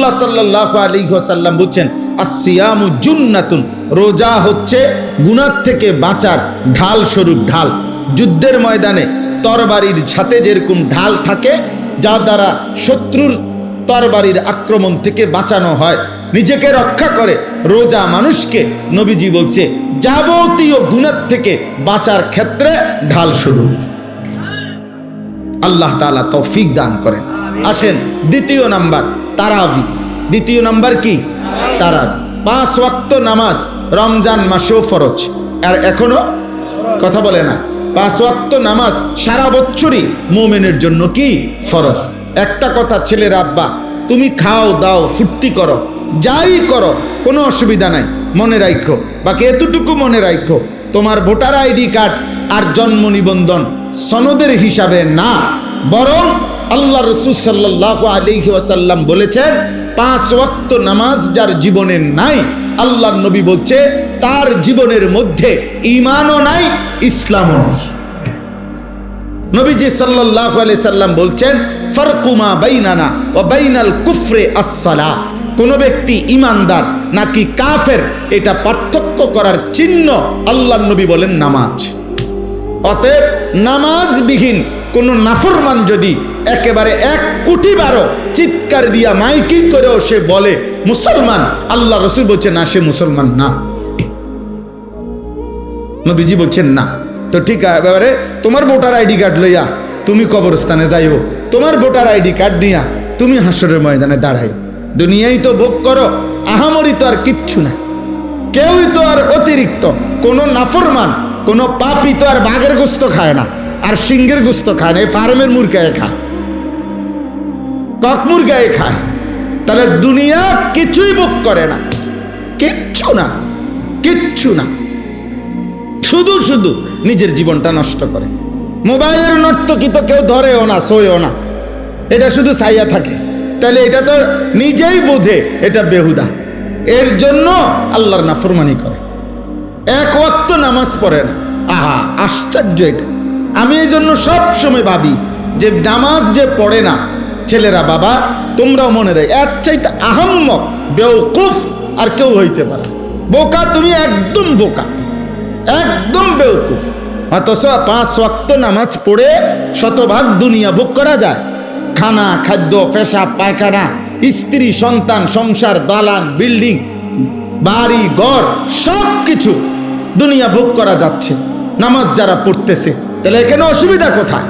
রাসূলুল্লাহ সাল্লাল্লাহু আলাইহি ওয়াসাল্লাম বলছেন, আসসিয়ামু জুন্নাতুন, রোজা হচ্ছে গুনাহ থেকে বাঁচার ঢাল স্বরূপ ঢাল। যুদ্ধের ময়দানে তরবারির সাথে যেরকম ঢাল থাকে, যা দ্বারা শত্রুর তরবারির আক্রমণ থেকে বাঁচানো হয়, নিজেকে রক্ষা করে, রোজা মানুষকে নবীজি বলছে যাবতীয় গুনাহ থেকে বাঁচার ক্ষেত্রে ঢাল স্বরূপ। আল্লাহ তাআলা তৌফিক দান করেন। আসেন দ্বিতীয় নাম্বার, তারাবি। দ্বিতীয় নাম্বার কি? তারাবি। 5 ওয়াক্ত নামাজ রমজান মাসেও ফরজ, আর এখনো কথা বলে না। 5 ওয়াক্ত নামাজ সারা বছরই মুমিনের জন্য কি ফরজ। একটা কথা ছেলের আব্বা, তুমি খাও দাও ফুর্তি করো যাই করো কোনো অসুবিধা নাই, মনে রাখো, বাকি এতটুকু মনে রাখো, তোমার ভোটার আইডি কার্ড আর জন্ম নিবন্ধন সনদের হিসাবে না, বরং আল্লাহ রাসূল সাল্লাল্লাহু আলাইহি ওয়াসাল্লাম বলেছেন 5 ওয়াক্ত নামাজ যার জীবনে নাই, আল্লাহর নবী বলছে তার জীবনের মধ্যে ঈমানও নাই, ইসলামও নাই। নবীজি সাল্লাল্লাহু আলাইহি সাল্লাম বলছেন, ফারকু মা বাইনানা ওয়া বাইনাল কুফরি আস-সালাহ। কোন ব্যক্তি ঈমানদার নাকি কাফের এটা পার্থক্য করার চিহ্ন আল্লাহর নবী বলেন নামাজ। অতএব নামাজবিহীন কোন নাফরমান যদি একেবারে 1 কোটি বারো চিৎকার দিয়া মাইকিং করেও সে বলে মুসলমান, আল্লাহ রাসূল বলছেন না, সে মুসলমান না। নবীজি বলছেন না। তো ঠিক এবারে তোমার ভোটার আইডি কার্ড লইয়া তুমি কবরস্থানে যাইও, তোমার ভোটার আইডি কার্ড নিয়া তুমি হাসরের ময়দানে দাঁড়াই। দুনিয়ায় তো ভোগ করো, আহামরি তো আর কিচ্ছু না, কেউই তো আর অতিরিক্ত, কোন নাফরমান কোন পাপী তো আর বাঘের গোস্ত খায় না, আর সিংহের গোস্ত খায় না, এই ফার্মের মুরগায় খায়, কক মুরগায় খায়। তাহলে দুনিয়া কিছুই ভোগ করে না, কিচ্ছু না, কিচ্ছু না, শুধু শুধু নিজের জীবনটা নষ্ট করে। মোবাইলের নর্তকী তো কেউ ধরেও না, শোয়েও না, এটা শুধু ছাইয়া থাকে। তাহলে এটা তো নিজেই বোঝে এটা বেহুদা, এর জন্য আল্লাহর নাফরমানি করে, 1 ওয়াক্ত নামাজ পড়ে না। আহা আশ্চর্য এটা। আমি এই জন্য সব সময় ভাবি যে নামাজ যে পড়ে না ছেলেরা, বাবা তোমরাও মনে রাখ, এর চাইতে আহাম্মক বেওকুফ আর কেউ হইতে পারে। বোকা তুমি, একদম বোকা, একদম বেওকুফ। অথচ 5 ওয়াক্ত নামাজ পড়ে শতভাগ দুনিয়া ভোগ করা যায়। খানা, খাদ্য, পেশাব, পায়খানা, স্ত্রী, সন্তান, সংসার, দালান, বিল্ডিং, বাড়ি ঘর, সব কিছু দুনিয়া ভোগ করা যাচ্ছে নামাজ যারা পড়তেছে। তাহলে এখানে অসুবিধা কোথায়?